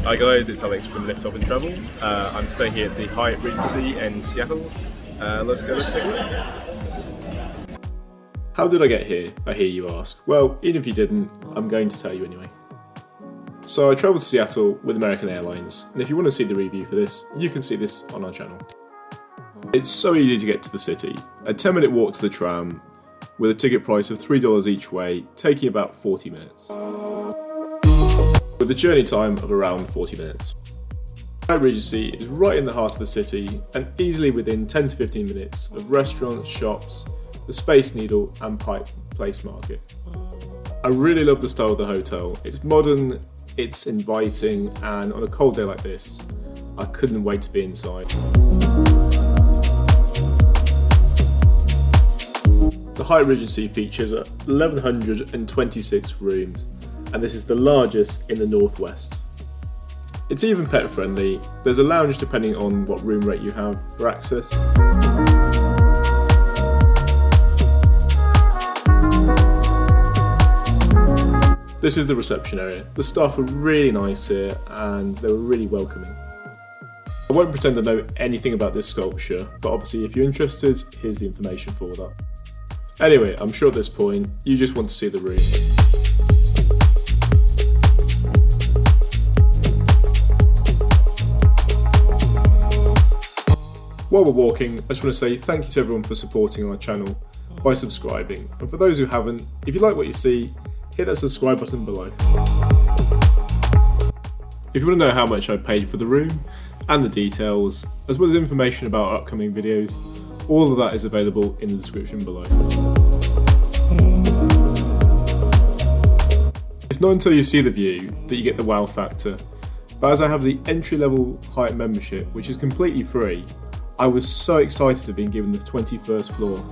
Hi guys, it's Alex from Lift Up and Travel. I'm staying here at the Hyatt Regency in Seattle. Let's go take a look. How did I get here, I hear you ask? Well, even if you didn't, I'm going to tell you anyway. So I travelled to Seattle with American Airlines, and if you want to see the review for this, you can see this on our channel. It's so easy to get to the city, a 10-minute walk to the Tram, with a ticket price of $3 each way, taking about 40 minutes. With a journey time of around 40 minutes. Hyatt Regency is right in the heart of the city and easily within 10 to 15 minutes of restaurants, shops, the Space Needle and Pike Place Market. I really love the style of the hotel. It's modern, it's inviting, and on a cold day like this, I couldn't wait to be inside. The Hyatt Regency features 1,126 rooms, and this is the largest in the northwest. It's even pet friendly. There's a lounge depending on what room rate you have for access. This is the reception area. The staff were really nice here and they were really welcoming. I won't pretend to know anything about this sculpture, but obviously if you're interested, here's the information for that. Anyway, I'm sure at this point, you just want to see the room. While we're walking, I just want to say thank you to everyone for supporting our channel by subscribing. And for those who haven't, if you like what you see, hit that subscribe button below. If you want to know how much I paid for the room and the details, as well as information about our upcoming videos, all of that is available in the description below. It's not until you see the view that you get the wow factor, but as I have the entry-level Hyatt membership, which is completely free, I was so excited to be given the 21st floor.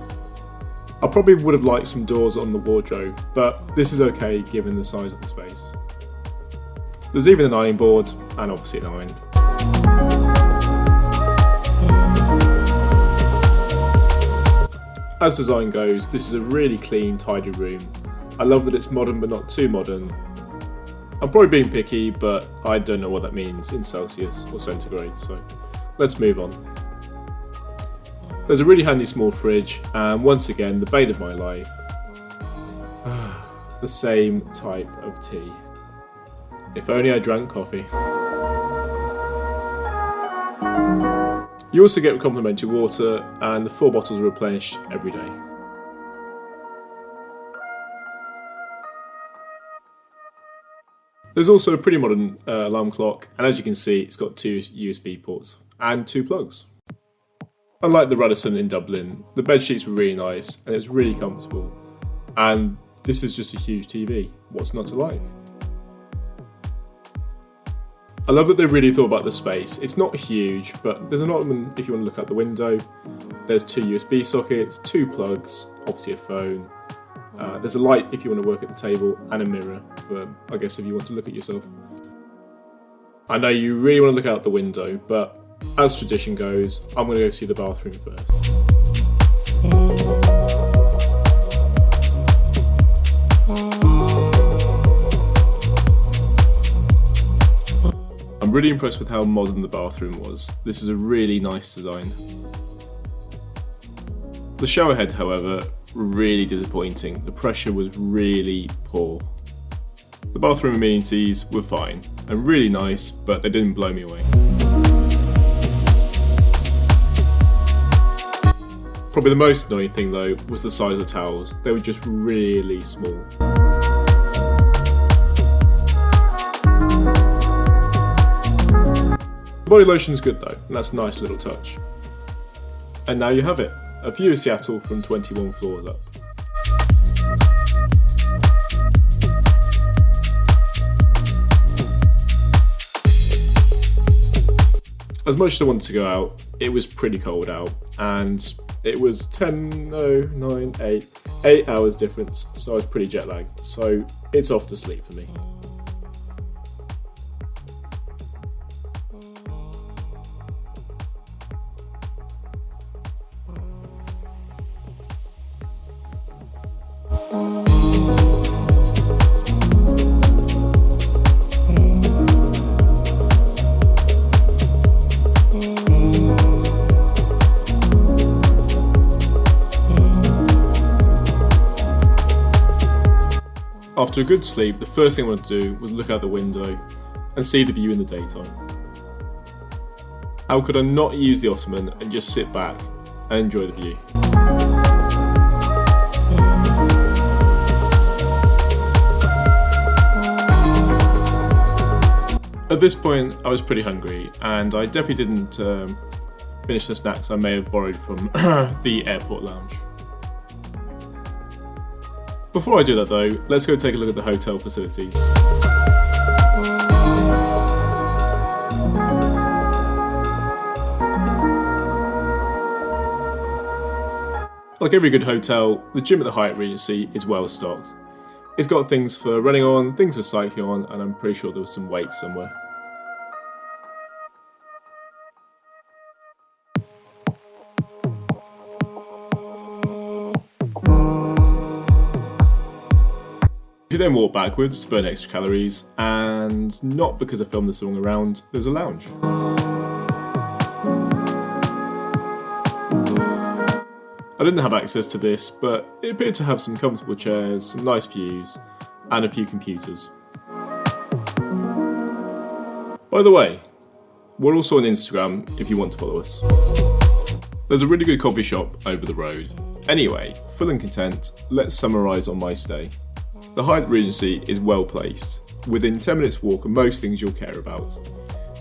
I probably would have liked some doors on the wardrobe, but this is okay given the size of the space. There's even an ironing board, and obviously an iron. As design goes, this is a really clean, tidy room. I love that it's modern but not too modern. I'm probably being picky, but I don't know what that means in Celsius or centigrade, so let's move on. There's a really handy small fridge, and once again, the bane of my life. The same type of tea. If only I drank coffee. You also get complimentary water, and the 4 bottles are replenished every day. There's also a pretty modern alarm clock, and as you can see, it's got 2 USB ports and 2 plugs. Unlike the Radisson in Dublin, the bed sheets were really nice and it was really comfortable. And this is just a huge TV. What's not to like? I love that they really thought about the space. It's not huge, but there's an ottoman if you want to look out the window. There's 2 USB sockets, 2 plugs, obviously a phone. There's a light if you want to work at the table and a mirror for, I guess, if you want to look at yourself. I know you really want to look out the window, but as tradition goes, I'm going to go see the bathroom first. I'm really impressed with how modern the bathroom was. This is a really nice design. The shower head, however, really disappointing. The pressure was really poor. The bathroom amenities were fine and really nice, but they didn't blow me away. Probably the most annoying thing though was the size of the towels. They were just really small. The body lotion is good though, and that's a nice little touch. And now you have it, a view of Seattle from 21 floors up. As much as I wanted to go out, it was pretty cold out, and it was 8 hours difference, so I was pretty jet lagged, so it's off to sleep for me. After a good sleep, the first thing I wanted to do was look out the window and see the view in the daytime. How could I not use the ottoman and just sit back and enjoy the view? At this point, I was pretty hungry, and I definitely didn't finish the snacks I may have borrowed from the airport lounge. Before I do that though, let's go take a look at the hotel facilities. Like every good hotel, the gym at the Hyatt Regency is well stocked. It's got things for running on, things for cycling on, and I'm pretty sure there was some weights somewhere. If you then walk backwards to burn extra calories, and not because I filmed this along around, there's a lounge. I didn't have access to this, but it appeared to have some comfortable chairs, some nice views, and a few computers. By the way, we're also on Instagram if you want to follow us. There's a really good coffee shop over the road. Anyway, full and content, let's summarise on my stay. The Hyatt Regency is well placed, within 10 minutes walk of most things you'll care about.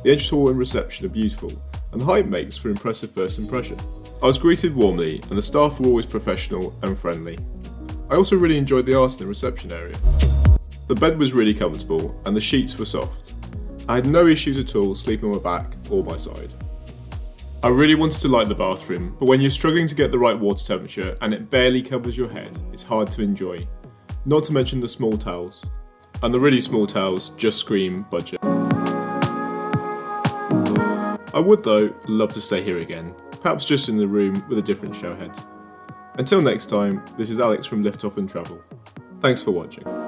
The entrance hall and reception are beautiful, and the Hyatt makes for an impressive first impression. I was greeted warmly, and the staff were always professional and friendly. I also really enjoyed the art in the reception area. The bed was really comfortable, and the sheets were soft. I had no issues at all sleeping on my back or my side. I really wanted to like the bathroom, but when you're struggling to get the right water temperature and it barely covers your head, it's hard to enjoy. Not to mention the small towels. And the really small towels just scream budget. I would though love to stay here again, perhaps just in the room with a different show head. Until next time, this is Alex from Lift Off and Travel. Thanks for watching.